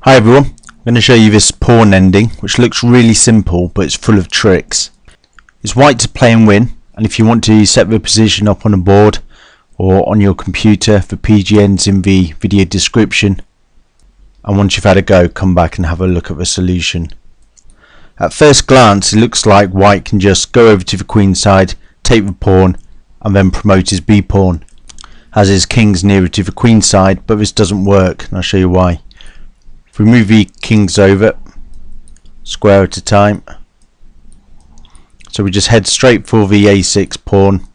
Hi everyone, I'm going to show you this pawn ending which looks really simple but it's full of tricks. It's white to play and win, and if you want to set the position up on a board or on your computer, the PGN's in the video description, and once you've had a go, come back and have a look at the solution. At first glance it looks like white can just go over to the queen side, take the pawn and then promote his b pawn, as his king's nearer to the queen side, but this doesn't work and I'll show you why. If we move the kings over, square at a time, so we just head straight for the a6 pawn,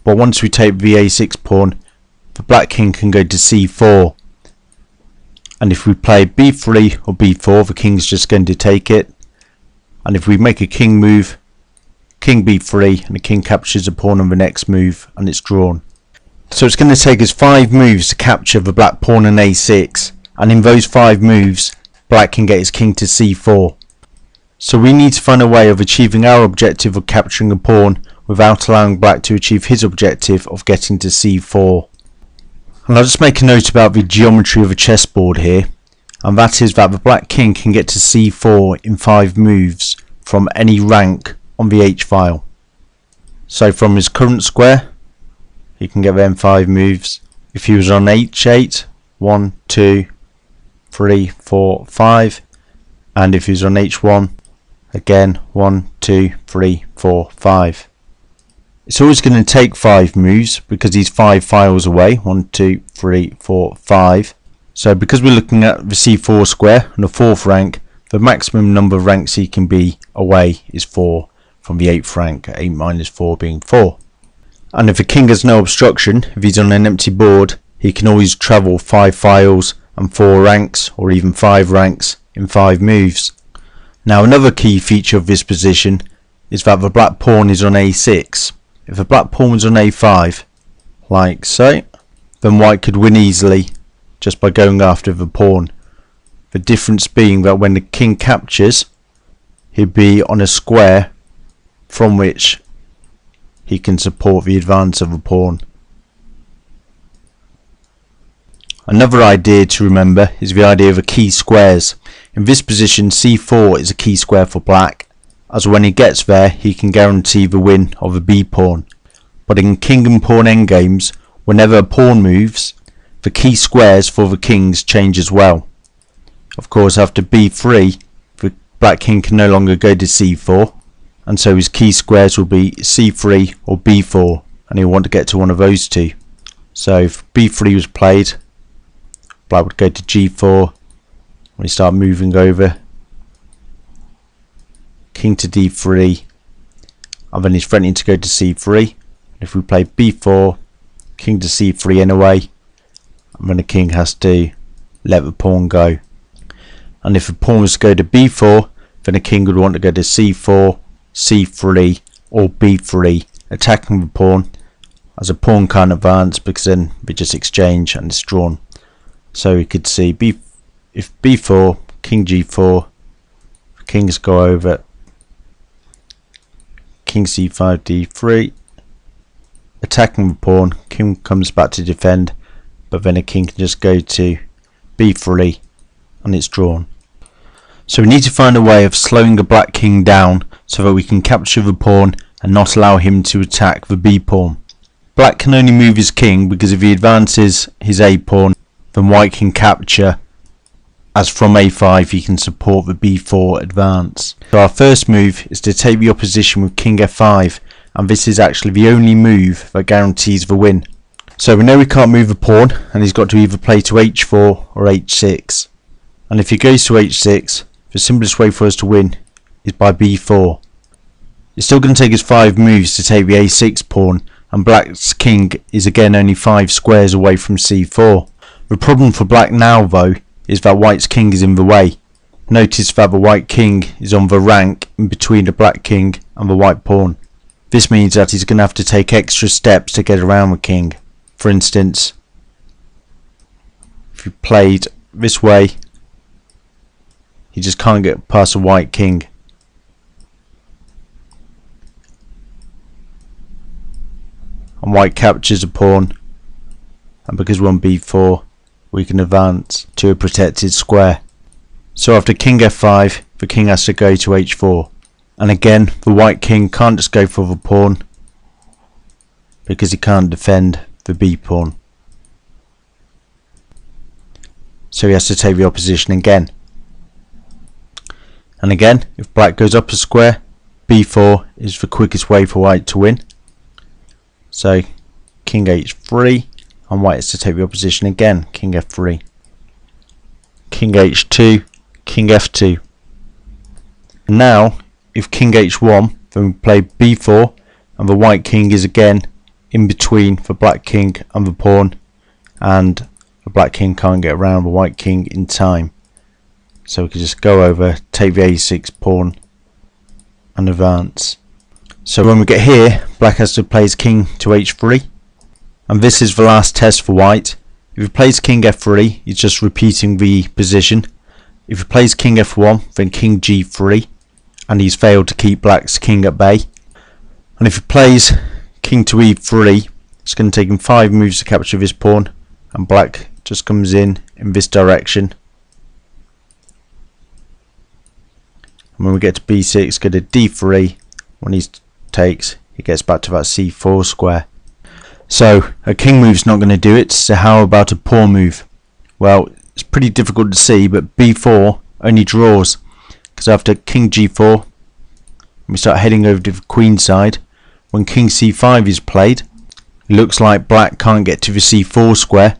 but once we take the a6 pawn, the black king can go to c4, and if we play b3 or b4, the king's just going to take it, and if we make a king move, king b3, and the king captures a pawn on the next move and it's drawn. So it's going to take us 5 moves to capture the black pawn on a6, and in those 5 moves black can get his king to c4. So we need to find a way of achieving our objective of capturing a pawn without allowing black to achieve his objective of getting to c4. And I'll just make a note about the geometry of a chessboard here, and that is that the black king can get to c4 in 5 moves from any rank on the h-file. So from his current square he can get there in 5 moves. If he was on h8, 1, 2, 3, 4, 5, and if he was on h1, again 1, 2, 3, 4, 5. It's always going to take 5 moves because he's 5 files away, 1, 2, 3, 4, 5. So because we're looking at the c4 square and the 4th rank, the maximum number of ranks he can be away is 4 from the 8th rank, 8 minus 4 being 4. And if the king has no obstruction, if he's on an empty board, he can always travel 5 files and 4 ranks, or even 5 ranks in 5 moves. Now another key feature of this position is that the black pawn is on a6. If the black pawn was on a5, like so, then white could win easily just by going after the pawn. The difference being that when the king captures, he'd be on a square from which he can support the advance of a pawn. Another idea to remember is the idea of the key squares. In this position c4 is a key square for black, as when he gets there he can guarantee the win of the b pawn. But in king and pawn endgames, whenever a pawn moves, the key squares for the kings change as well. Of course after b3 the black king can no longer go to c4, and so his key squares will be c3 or b4, and he'll want to get to one of those two. So if b3 was played, black would go to g4, when he start moving over, king to d3, and then he's threatening to go to c3. If we play b4, king to c3 anyway, and then the king has to let the pawn go. And if the pawn was to go to b4, then the king would want to go to c4, c3 or b3, attacking the pawn, as a pawn can't advance because then we just exchange and it's drawn. So we could see if b4, king g4, kings go over, king c5, d3, attacking the pawn, king comes back to defend, but then a king can just go to b3 and it's drawn. So we need to find a way of slowing the black king down so that we can capture the pawn and not allow him to attack the b pawn. Black can only move his king because if he advances his a pawn, then white can capture, as from a5 he can support the b4 advance. So our first move is to take the opposition with king f5, and this is actually the only move that guarantees the win. So we know we can't move the pawn, and he's got to either play to h4 or h6. And if he goes to h6, the simplest way for us to win is by b4. It's still going to take us 5 moves to take the a6 pawn, and black's king is again only 5 squares away from c4. The problem for black now though is that white's king is in the way. Notice that the white king is on the rank in between the black king and the white pawn. This means that he's going to have to take extra steps to get around the king. For instance, if you played this way, he just can't get past a white king. And white captures a pawn, and because we're on b4, we can advance to a protected square. So after king f5, the king has to go to h4. And again, the white king can't just go for the pawn because he can't defend the b pawn. So he has to take the opposition again. And again, if black goes up a square, b4 is the quickest way for white to win. So king h3, and white has to take the opposition again. King f3, king h2, king f2. And now if king h1, then we play b4, and the white king is again in between the black king and the pawn, and the black king can't get around the white king in time. So we can just go over, take the a6 pawn and advance. So when we get here, black has to play his king to h3, and this is the last test for white. If he plays king f3, he's just repeating the position. If he plays king f1, then king g3, and he's failed to keep black's king at bay. And if he plays king to e3, it's going to take him 5 moves to capture this pawn, and black just comes in this direction. And when we get to b6, go to d3. When he takes, he gets back to that c4 square. So a king move's not going to do it. So how about a pawn move? Well, it's pretty difficult to see, but b4 only draws, because after king g4, we start heading over to the queen side. When king c5 is played, it looks like black can't get to the c4 square,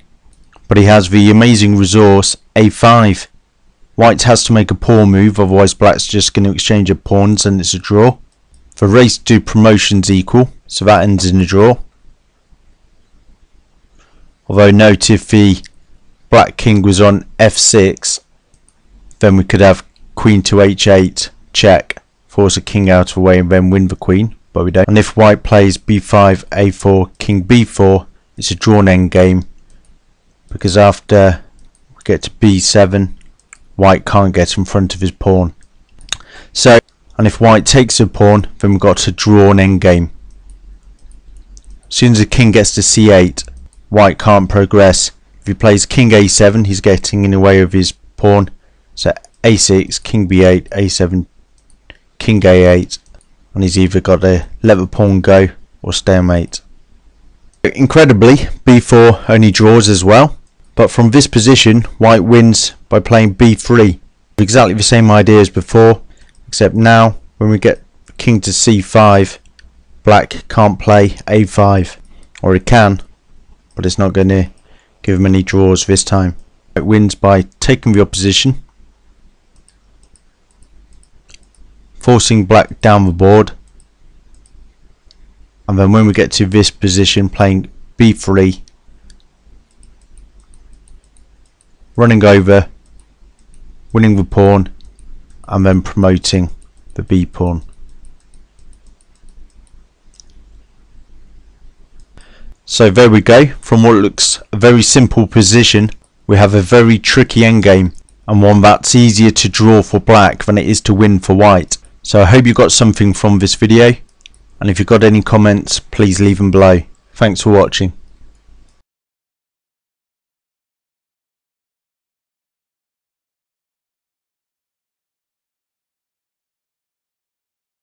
but he has the amazing resource a5. White has to make a pawn move, otherwise black's just going to exchange of pawns and it's a draw. The race to promotion's equal, so that ends in a draw. Although note, if the black king was on f6, then we could have queen to h8 check, force a king out of the way and then win the queen, but we don't. And if white plays b5, a4, king b4, it's a drawn endgame, because after we get to b7, white can't get in front of his pawn. So, and if white takes a pawn, then we've got a drawn endgame. As soon as the king gets to c8, white can't progress. If he plays king a7, he's getting in the way of his pawn. So a6, king b8, a7, king a8, and he's either got to let the pawn go or stalemate. Incredibly, b4 only draws as well. But from this position, white wins by playing b3. Exactly the same idea as before, except now when we get king to c5, black can't play a5. Or he can, but it's not going to give him any draws this time. It wins by taking the opposition, forcing black down the board, and then when we get to this position, playing b3, running over, winning the pawn, and then promoting the b pawn. So there we go. From what looks a very simple position, we have a very tricky endgame, and one that's easier to draw for black than it is to win for white. So I hope you got something from this video, and if you've got any comments, please leave them below. Thanks for watching.